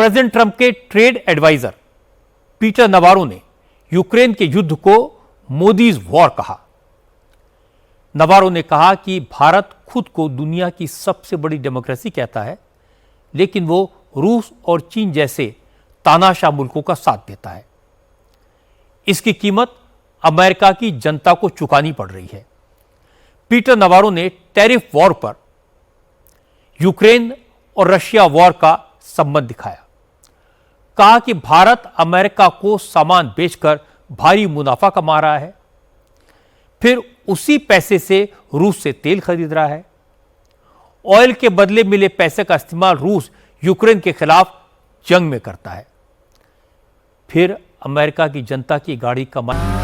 President Trump के trade adviser Peter Navarro ने Ukraine के युद्ध को मोदीज वॉर कहा। नवारो ने कहा कि भारत खुद को दुनिया की सबसे बड़ी डेमोक्रेसी कहता है, लेकिन वो रूस और चीन जैसे तानाशाह मुल्कों का साथ देता है। इसकी कीमत अमेरिका की जनता को चुकानी पड़ रही है। पीटर नवारो ने टैरिफ वॉर पर यूक्रेन और रशिया वॉर का संबंध दिखाया। कहा कि भारत अमेरिका को सामान बेचकर भारी मुनाफा कमा रहा है, फिर उसी पैसे से रूस से तेल खरीद रहा है। ऑयल के बदले मिले पैसे का इस्तेमाल रूस यूक्रेन के खिलाफ जंग में करता है, फिर अमेरिका की जनता की गाड़ी कमाई।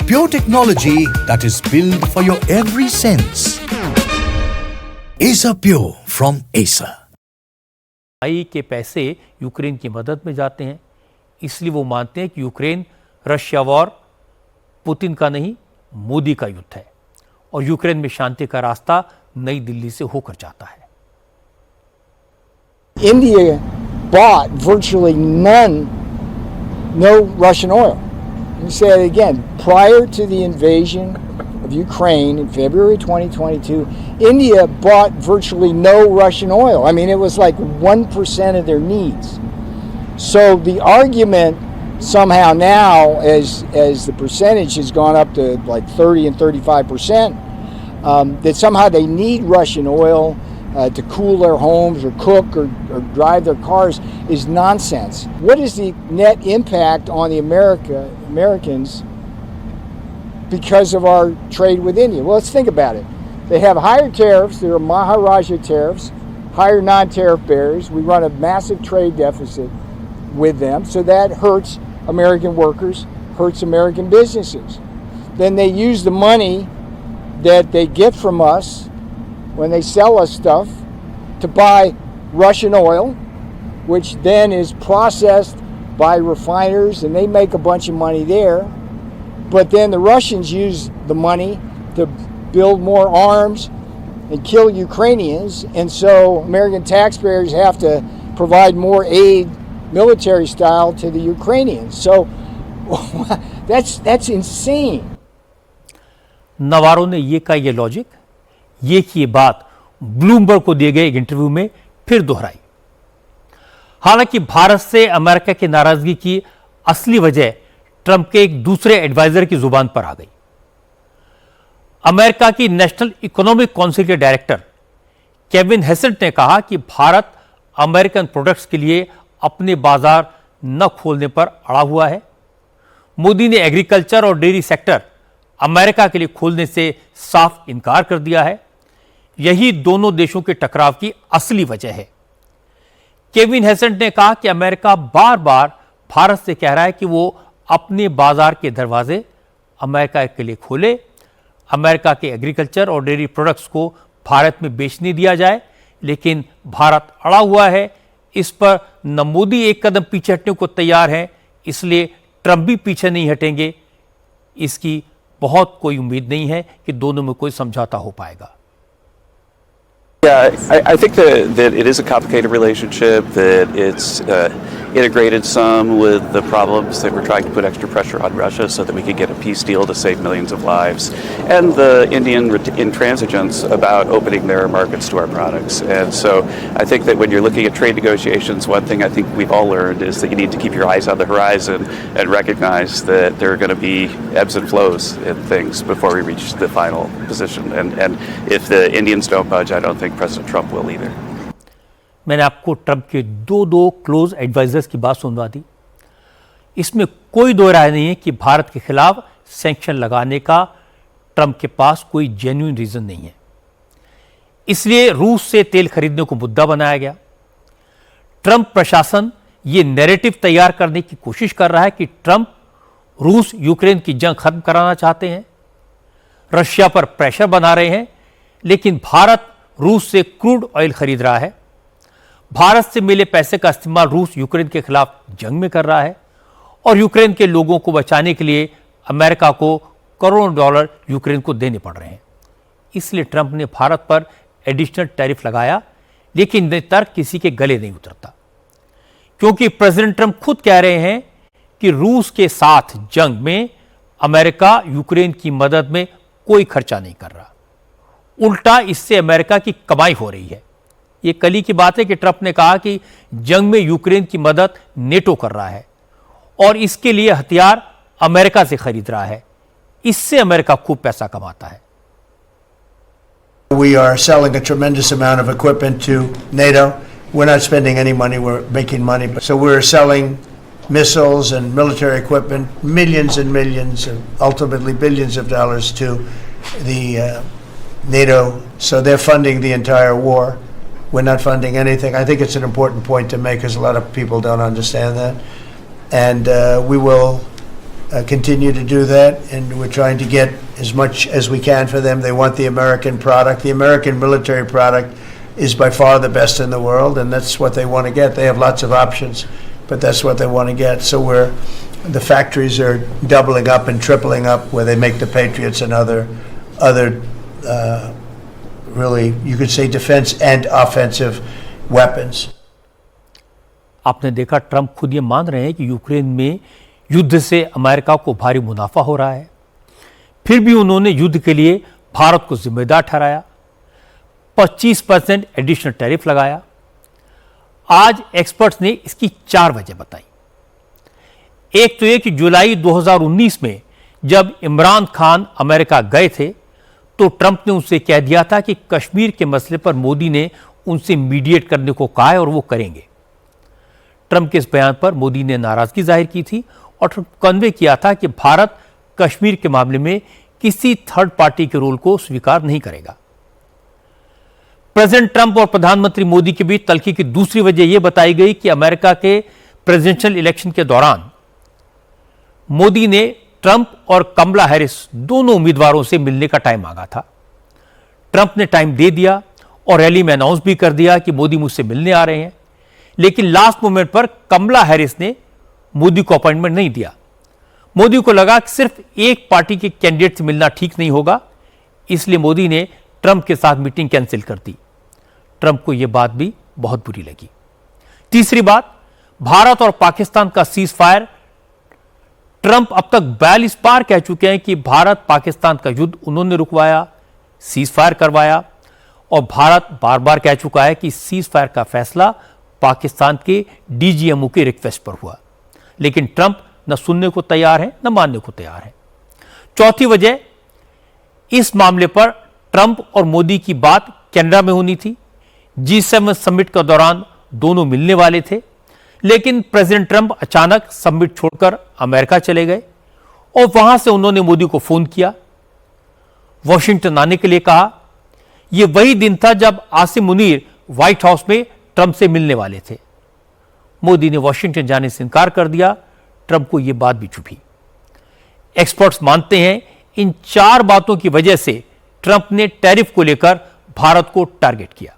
Pure technology that is built for your every sense. Acer Pure from Acer. आई के पैसे यूक्रेन की मदद में जाते हैं, इसलिए वो मानते हैं कि यूक्रेन रशिया वॉर पुतिन का नहीं, मोदी का युद्ध है और यूक्रेन में शांति का रास्ता नई दिल्ली से होकर जाता है। India bought virtually no Russian oil. Let me say it again. Prior to the invasion of Ukraine in February 2022, India bought virtually no Russian oil. I mean, it was like 1% of their needs. So the argument somehow now, as the percentage has gone up to like 30 and 35%, that somehow they need Russian oil to cool their homes or cook or drive their cars is nonsense. What is the net impact on the Americans because of our trade with India? Well, let's think about it. They have higher tariffs. There are Maharaja tariffs, higher non-tariff barriers. We run a massive trade deficit with them, so that hurts American workers, hurts American businesses. Then they use the money that they get from us when they sell us stuff to buy Russian oil, which then is processed by refiners and they make a bunch of money there. But then the Russians use the money to build more arms and kill Ukrainians, and so American taxpayers have to provide more aid, military style, to the Ukrainians. So that's insane. नवारो ने ये कहा, ये logic, ये की बात Bloomberg को दिए गए एक इंटरव्यू में फिर दोहराई। हालांकि भारत से अमेरिका की नाराजगी की असली वजह ट्रंप के एक दूसरे एडवाइजर की जुबान पर आ गई। अमेरिका की नेशनल इकोनॉमिक काउंसिल के डायरेक्टर केविन हेसेंट ने कहा कि भारत अमेरिकन प्रोडक्ट्स के लिए अपने बाजार न खोलने पर अड़ा हुआ है। मोदी ने एग्रीकल्चर और डेयरी सेक्टर अमेरिका के लिए खोलने से साफ इनकार कर दिया है। यही दोनों देशों के टकराव की असली वजह है। केविन हेसेंट ने कहा कि अमेरिका बार बार भारत से कह रहा है कि वो अपने बाजार के दरवाजे अमेरिका के लिए खोले, अमेरिका के एग्रीकल्चर और डेयरी प्रोडक्ट्स को भारत में बेचने दिया जाए, लेकिन भारत अड़ा हुआ है। इस पर न मोदी एक कदम पीछे हटने को तैयार है, इसलिए ट्रंप भी पीछे नहीं हटेंगे। इसकी बहुत कोई उम्मीद नहीं है कि दोनों में कोई समझौता हो पाएगा। Yeah, I think that it is a complicated relationship, that it's integrated some with the problems that we're trying to put extra pressure on Russia so that we can get a peace deal to save millions of lives, and the Indian intransigence about opening their markets to our products. And so I think that when you're looking at trade negotiations, one thing I think we've all learned is that you need to keep your eyes on the horizon and recognize that there are going to be ebbs and flows in things before we reach the final position. And if the Indians don't budge, I don't think President Trump will either. मैंने आपको Trump के दो close advisers की बात सुनवा दी। इसमें कोई दो राय नहीं है कि भारत के खिलाफ सैंक्शन लगाने का ट्रंप के पास कोई जेन्युइन रीजन नहीं है। इसलिए रूस से तेल खरीदने को मुद्दा बनाया गया। ट्रंप प्रशासन ये नैरेटिव तैयार करने की कोशिश कर रहा है कि ट्रंप रूस यूक्रेन की जंग खत्म कराना चाहते हैं, रशिया पर प्रेशर बना रहे हैं, लेकिन भारत रूस से क्रूड ऑयल खरीद रहा है। भारत से मिले पैसे का इस्तेमाल रूस यूक्रेन के खिलाफ जंग में कर रहा है और यूक्रेन के लोगों को बचाने के लिए अमेरिका को करोड़ों डॉलर यूक्रेन को देने पड़ रहे हैं। इसलिए ट्रंप ने भारत पर एडिशनल टैरिफ लगाया, लेकिन ये तर्क किसी के गले नहीं उतरता, क्योंकि प्रेसिडेंट ट्रंप खुद कह रहे हैं कि रूस के साथ जंग में अमेरिका यूक्रेन की मदद में कोई खर्चा नहीं कर रहा, उल्टा इससे अमेरिका की कमाई हो रही है। यह कल ही की बात है कि ट्रंप ने कहा कि जंग में यूक्रेन की मदद नेटो कर रहा है और इसके लिए हथियार अमेरिका से खरीद रहा है। इससे अमेरिका खूब पैसा कमाता है। We are selling a tremendous amount of equipment to NATO. We're not spending any money, we're making money. So we're selling missiles and military equipment, millions and millions, and ultimately billions of dollars to the NATO. So they're funding the entire war. We're not funding anything. I think it's an important point to make because a lot of people don't understand that. And we will continue to do that, and we're trying to get as much as we can for them. They want the American product. The American military product is by far the best in the world, and that's what they want to get. They have lots of options, but that's what they want to get. So the factories are doubling up and tripling up where they make the Patriots and other really, you could say, defense and offensive weapons. आपने देखा Trump खुद ये मान रहे हैं कि Ukraine में युद्ध से अमेरिका को भारी मुनाफा हो रहा है, फिर भी उन्होंने युद्ध के लिए भारत को जिम्मेदार ठहराया, 25% एडिशनल टैरिफ लगाया। आज एक्सपर्ट्स ने इसकी 4 वजह बताई। एक तो ये कि जुलाई 2019 में जब इमरान खान अमेरिका गए थे तो ट्रंप ने उनसे कह दिया था कि कश्मीर के मसले पर मोदी ने उनसे मीडिएट करने को कहा है और वो करेंगे। ट्रंप के इस बयान पर मोदी ने नाराजगी जाहिर की थी और कन्वे किया था कि भारत कश्मीर के मामले में किसी थर्ड पार्टी के रोल को स्वीकार नहीं करेगा। प्रेसिडेंट ट्रंप और प्रधानमंत्री मोदी के बीच तल्खी की दूसरी वजह यह बताई गई कि अमेरिका के प्रेसिडेंशियल इलेक्शन के दौरान मोदी ने ट्रंप और कमला हैरिस दोनों उम्मीदवारों से मिलने का टाइम मांगा था। ट्रंप ने टाइम दे दिया और रैली में अनाउंस भी कर दिया कि मोदी मुझसे मिलने आ रहे हैं, लेकिन लास्ट मोमेंट पर कमला हैरिस ने मोदी को अपॉइंटमेंट नहीं दिया। मोदी को लगा कि सिर्फ एक पार्टी के कैंडिडेट से मिलना ठीक नहीं होगा, इसलिए मोदी ने ट्रंप के साथ मीटिंग कैंसिल कर दी। ट्रंप को यह बात भी बहुत बुरी लगी। तीसरी बात, भारत और पाकिस्तान का सीज फायर। ट्रंप अब तक 42 बार कह चुके हैं कि भारत पाकिस्तान का युद्ध उन्होंने रुकवाया, सीज फायर करवाया, और भारत बार बार कह चुका है कि सीज फायर का फैसला पाकिस्तान के डीजीएमओ के रिक्वेस्ट पर हुआ, लेकिन ट्रंप न सुनने को तैयार है न मानने को तैयार है। चौथी वजह, इस मामले पर ट्रंप और मोदी की बात कनाडा में होनी थी। G7 समिट के दौरान दोनों मिलने वाले थे, लेकिन प्रेसिडेंट ट्रंप अचानक समिट छोड़कर अमेरिका चले गए और वहां से उन्होंने मोदी को फोन किया, वॉशिंगटन आने के लिए कहा। यह वही दिन था जब आसिम मुनीर व्हाइट हाउस में ट्रंप से मिलने वाले थे। मोदी ने वॉशिंगटन जाने से इनकार कर दिया। ट्रंप को यह बात भी चुभी। एक्सपर्ट्स मानते हैं इन 4 बातों की वजह से ट्रंप ने टैरिफ को लेकर भारत को टारगेट किया।